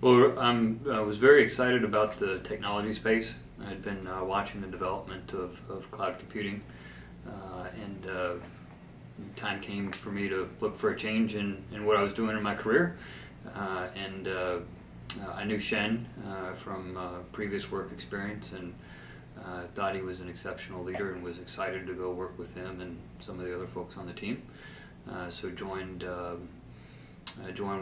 Well, I was very excited about the technology space. I had been watching the development of cloud computing, and time came for me to look for a change in what I was doing in my career. I knew Shen from previous work experience, and thought he was an exceptional leader and was excited to go work with him and some of the other folks on the team. So joined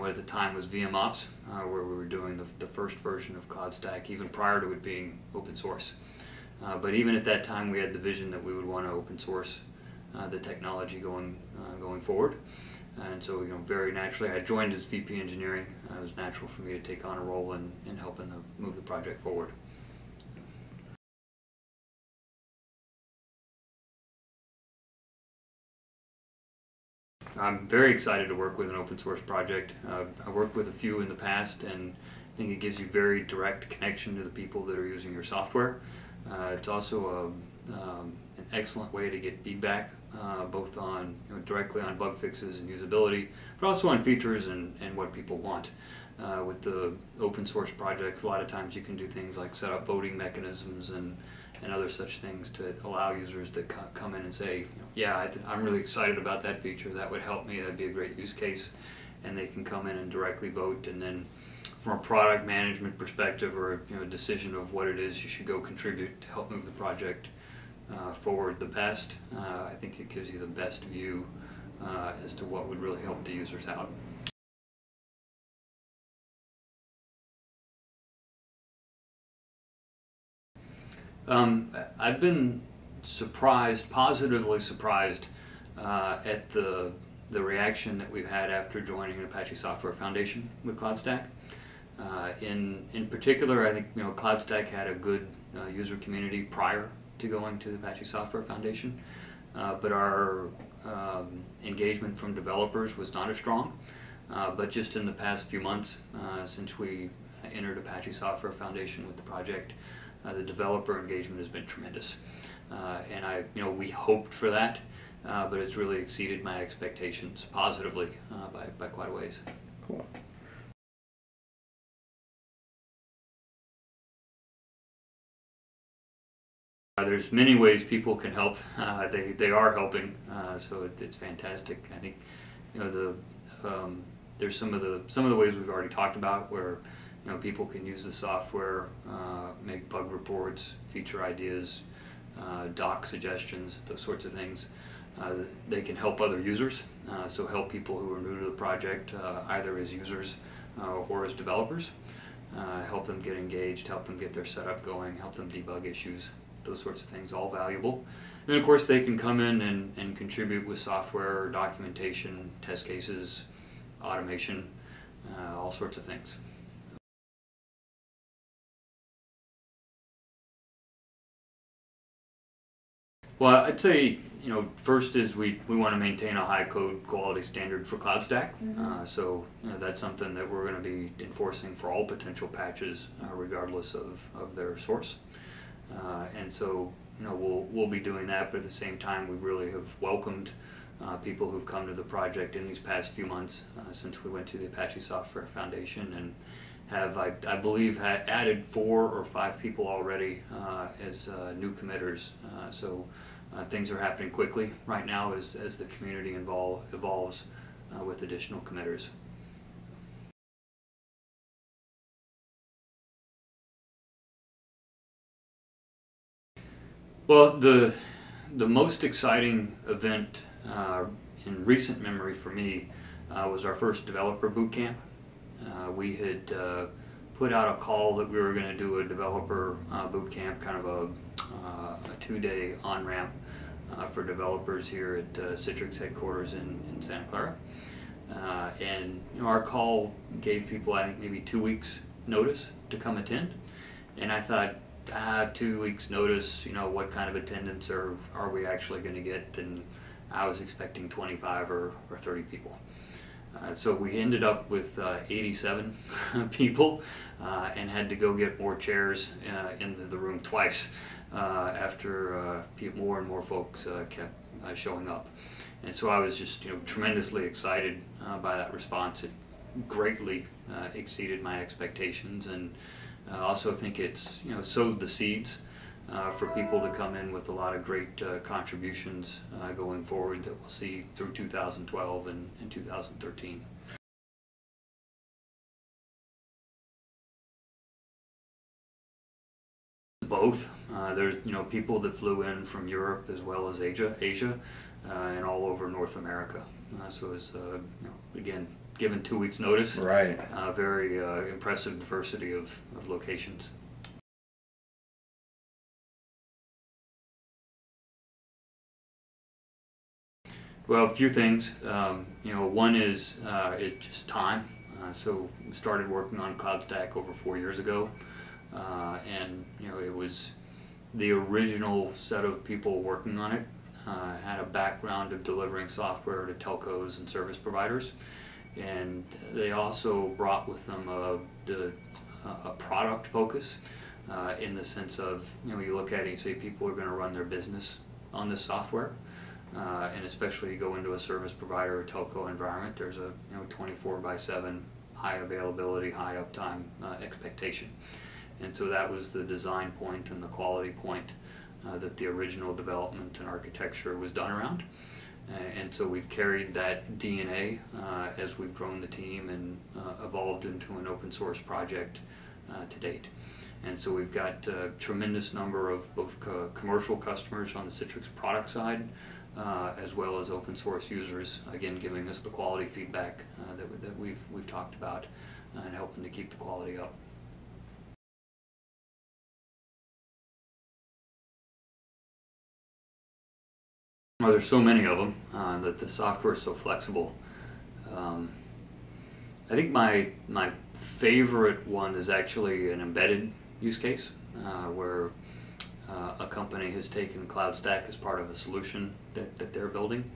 what at the time was VMOps, where we were doing the first version of CloudStack, even prior to it being open source. But even at that time, we had the vision that we would want to open source the technology going forward. And so, very naturally, I joined as VP Engineering. It was natural for me to take on a role in helping to move the project forward. I'm very excited to work with an open source project. I worked with a few in the past, and I think it gives you very direct connection to the people that are using your software. It's also an excellent way to get feedback, both on directly on bug fixes and usability, but also on features and what people want. With the open source projects, a lot of times you can do things like set up voting mechanisms and other such things to allow users to come in and say, yeah, I'm really excited about that feature, that would help me, that'd be a great use case, and they can come in and directly vote. And then from a product management perspective, or a decision of what it is you should go contribute to help move the project forward the best, I think it gives you the best view as to what would really help the users out. I've been surprised, positively surprised, at the reaction that we've had after joining Apache Software Foundation with CloudStack. In particular, I think CloudStack had a good user community prior to going to the Apache Software Foundation, but our engagement from developers was not as strong. But just in the past few months, since we entered Apache Software Foundation with the project, the developer engagement has been tremendous, and we hoped for that, but it's really exceeded my expectations positively by quite a ways. Cool. There's many ways people can help. They are helping, so it's fantastic. I think there's some of the ways we've already talked about, where people can use the software, make bug reports, feature ideas, doc suggestions, those sorts of things. They can help other users, so help people who are new to the project, either as users or as developers. Help them get engaged, help them get their setup going, help them debug issues, those sorts of things, all valuable. And of course they can come in and contribute with software, documentation, test cases, automation, all sorts of things. Well, I'd say, first is we want to maintain a high code quality standard for CloudStack. So that's something that we're going to be enforcing for all potential patches, regardless of their source. And so we'll be doing that, but at the same time we really have welcomed people who've come to the project in these past few months since we went to the Apache Software Foundation, and have, I believe, added 4 or 5 people already as new committers. So things are happening quickly right now as the community evolves with additional committers. Well, the most exciting event in recent memory for me was our first developer boot camp. We had put out a call that we were going to do a developer boot camp, kind of a 2-day on-ramp for developers here at Citrix headquarters in Santa Clara. And our call gave people, I think, maybe 2 weeks notice to come attend. And I thought, 2 weeks notice, what kind of attendance are we actually going to get? And I was expecting 25 or 30 people. So we ended up with 87 people, and had to go get more chairs into the room twice after more and more folks kept showing up. And so I was just tremendously excited by that response. greatly exceeded my expectations, and I also think it's sowed the seeds for people to come in with a lot of great contributions going forward that we'll see through 2012 and 2013. Both. There's people that flew in from Europe as well as Asia, and all over North America. So it was again given 2 weeks notice. Right. Very impressive diversity of locations. Well, a few things. One is it's just time. So we started working on CloudStack over 4 years ago, and it was the original set of people working on it had a background of delivering software to telcos and service providers, and they also brought with them a product focus in the sense of you look at it and you say people are going to run their business on this software. And especially you go into a service provider or telco environment, there's a 24/7 high availability, high uptime expectation. And so that was the design point and the quality point that the original development and architecture was done around. And so we've carried that DNA as we've grown the team and evolved into an open source project to date. And so we've got a tremendous number of both commercial customers on the Citrix product side, as well as open source users, again giving us the quality feedback that we've talked about and helping to keep the quality up. Well, there's so many of them that the software is so flexible. I think my favorite one is actually an embedded use case where a company has taken CloudStack as part of a solution that they're building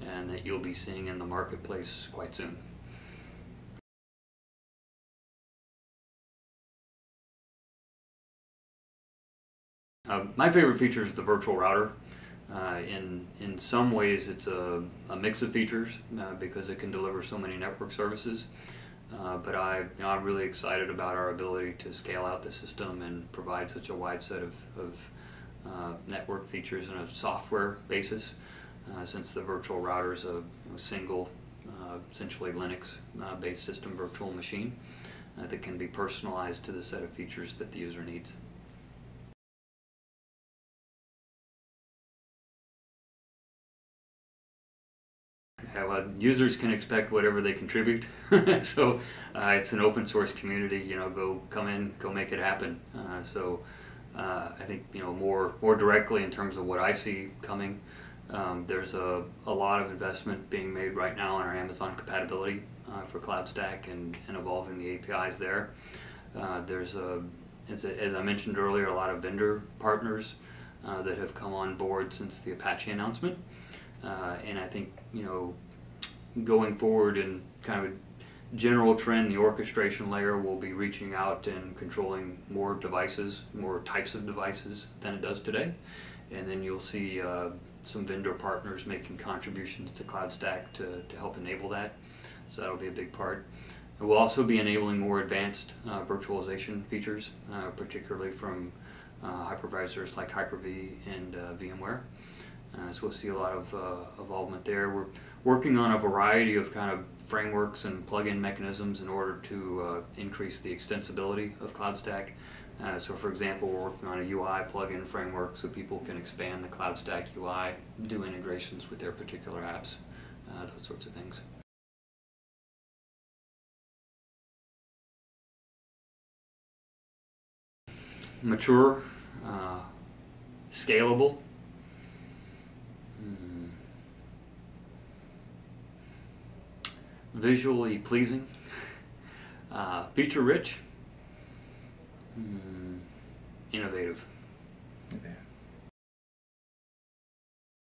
and that you'll be seeing in the marketplace quite soon. My favorite feature is the virtual router. In some ways it's a mix of features because it can deliver so many network services. But I'm really excited about our ability to scale out the system and provide such a wide set of network features on a software basis, since the virtual router is a single, essentially Linux-based system virtual machine that can be personalized to the set of features that the user needs. Yeah, well, users can expect whatever they contribute, so it's an open source community. Come in, go make it happen. I think more directly in terms of what I see coming, there's a lot of investment being made right now in our Amazon compatibility for CloudStack and evolving the APIs there. There's as I mentioned earlier, a lot of vendor partners that have come on board since the Apache announcement. And I think, going forward in kind of a general trend, the orchestration layer will be reaching out and controlling more devices, more types of devices than it does today. And then you'll see some vendor partners making contributions to CloudStack to help enable that. So that'll be a big part. And we'll also be enabling more advanced virtualization features, particularly from hypervisors like Hyper-V and VMware. So we'll see a lot of involvement there. We're working on a variety of kind of frameworks and plug-in mechanisms in order to increase the extensibility of CloudStack. So for example, we're working on a UI plug-in framework so people can expand the CloudStack UI, do integrations with their particular apps, those sorts of things. Mature, scalable, visually pleasing, feature rich, innovative.